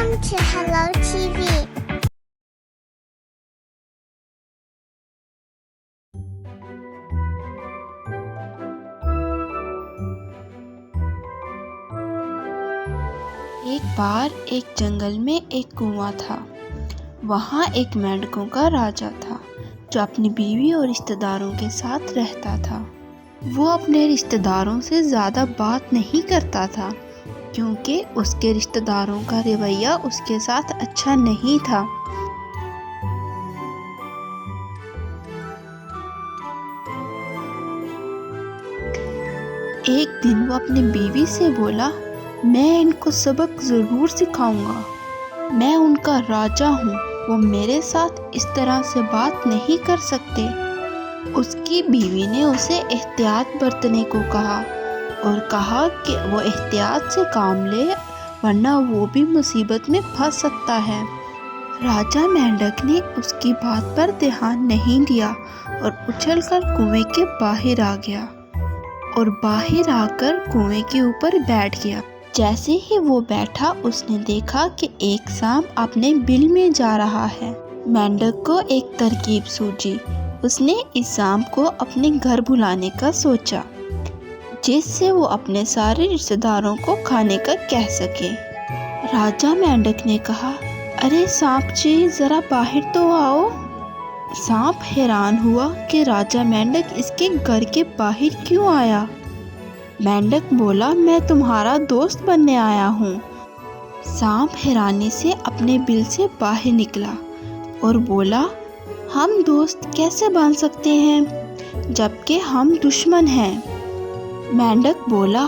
Welcome to Hello TV. एक बार एक जंगल में एक कुआं था। वहाँ एक मेंढकों का राजा था जो अपनी बीवी और रिश्तेदारों के साथ रहता था। वो अपने रिश्तेदारों से ज़्यादा बात नहीं करता था क्योंकि उसके रिश्तेदारों का रवैया उसके साथ अच्छा नहीं था। एक दिन वो अपनी बीवी से बोला, मैं इनको सबक ज़रूर सिखाऊंगा। मैं उनका राजा हूँ, वो मेरे साथ इस तरह से बात नहीं कर सकते। उसकी बीवी ने उसे एहतियात बरतने को कहा और कहा कि वो एहतियात से काम ले वरना वो भी मुसीबत में फंस सकता है। राजा मेंढक ने उसकी बात पर ध्यान नहीं दिया और उछलकर कुएं के बाहर आ गया और बाहर आकर कुएं के ऊपर बैठ गया। जैसे ही वो बैठा उसने देखा कि एक सांप अपने बिल में जा रहा है। मेंढक को एक तरकीब सूझी। उसने इस सांप को अपने घर बुलाने का सोचा जिससे वो अपने सारे रिश्तेदारों को खाने का कह सके। राजा मेंढक ने कहा, अरे सांप जी ज़रा बाहर तो आओ। सांप हैरान हुआ कि राजा मेंढक इसके घर के बाहर क्यों आया। मेंढक बोला, मैं तुम्हारा दोस्त बनने आया हूँ। सांप हैरानी से अपने बिल से बाहर निकला और बोला, हम दोस्त कैसे बन सकते हैं जबकि हम दुश्मन हैं। मेंढक बोला,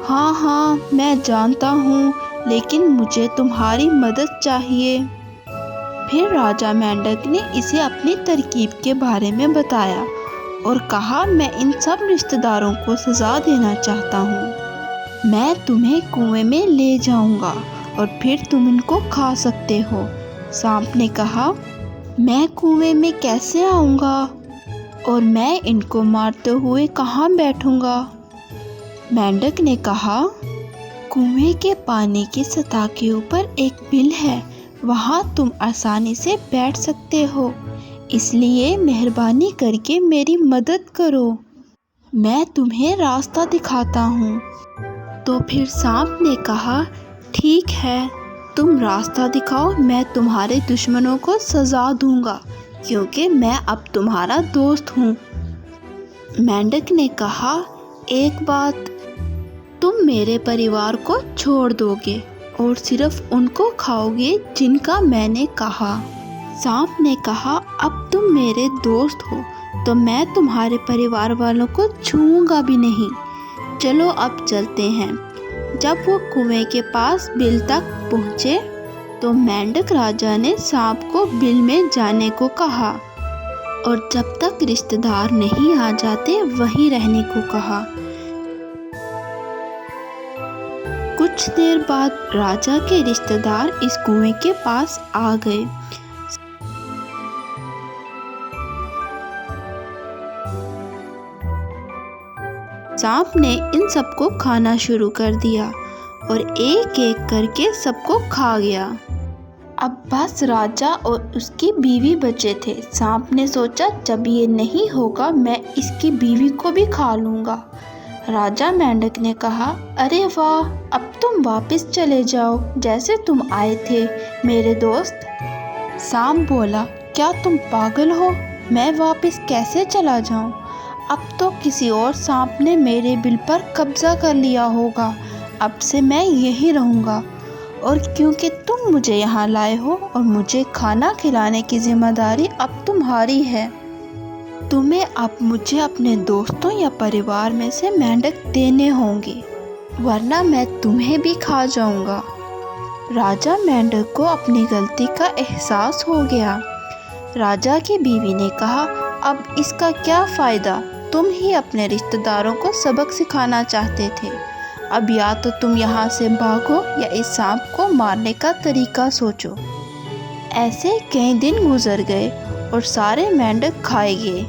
हाँ मैं जानता हूँ, लेकिन मुझे तुम्हारी मदद चाहिए। फिर राजा मेंढक ने इसे अपनी तरकीब के बारे में बताया और कहा, मैं इन सब रिश्तेदारों को सज़ा देना चाहता हूँ। मैं तुम्हें कुएं में ले जाऊँगा और फिर तुम इनको खा सकते हो। सांप ने कहा, मैं कुएं में कैसे आऊँगा और मैं इनको मारते हुए कहाँ बैठूँगा। मेंढक ने कहा, कुएं के पानी की सतह के ऊपर एक बिल है, वहाँ तुम आसानी से बैठ सकते हो, इसलिए मेहरबानी करके मेरी मदद करो, मैं तुम्हें रास्ता दिखाता हूँ। तो फिर सांप ने कहा, ठीक है, तुम रास्ता दिखाओ, मैं तुम्हारे दुश्मनों को सज़ा दूंगा क्योंकि मैं अब तुम्हारा दोस्त हूँ। मेंढक ने कहा, एक बात, तुम मेरे परिवार को छोड़ दोगे और सिर्फ उनको खाओगे जिनका मैंने कहा। सांप ने कहा, अब तुम मेरे दोस्त हो तो मैं तुम्हारे परिवार वालों को छूऊंगा भी नहीं। चलो अब चलते हैं। जब वो कुएं के पास बिल तक पहुँचे तो मेंढक राजा ने सांप को बिल में जाने को कहा और जब तक रिश्तेदार नहीं आ जाते वहीं रहने को कहा। कुछ देर बाद राजा के रिश्तेदार इस कुएं के पास आ गए। सांप ने इन सबको खाना शुरू कर दिया और एक एक करके सबको खा गया। अब बस राजा और उसकी बीवी बचे थे। सांप ने सोचा, जब ये नहीं होगा मैं इसकी बीवी को भी खा लूँगा। राजा मेंढक ने कहा, अरे वाह, अब तुम वापस चले जाओ जैसे तुम आए थे मेरे दोस्त। सांप बोला, क्या तुम पागल हो, मैं वापस कैसे चला जाऊँ। अब तो किसी और सांप ने मेरे बिल पर कब्जा कर लिया होगा। अब से मैं यहीं रहूँगा और क्योंकि तुम मुझे यहाँ लाए हो और मुझे खाना खिलाने की जिम्मेदारी अब तुम्हारी है। तुम्हें अब मुझे अपने दोस्तों या परिवार में से मेंढक देने होंगे वरना मैं तुम्हें भी खा जाऊँगा। राजा मेंढक को अपनी गलती का एहसास हो गया। राजा की बीवी ने कहा, अब इसका क्या फ़ायदा, तुम ही अपने रिश्तेदारों को सबक सिखाना चाहते थे। अब या तो तुम यहाँ से भागो या इस सांप को मारने का तरीका सोचो। ऐसे कई दिन गुजर गए और सारे मेंढक खाए गए।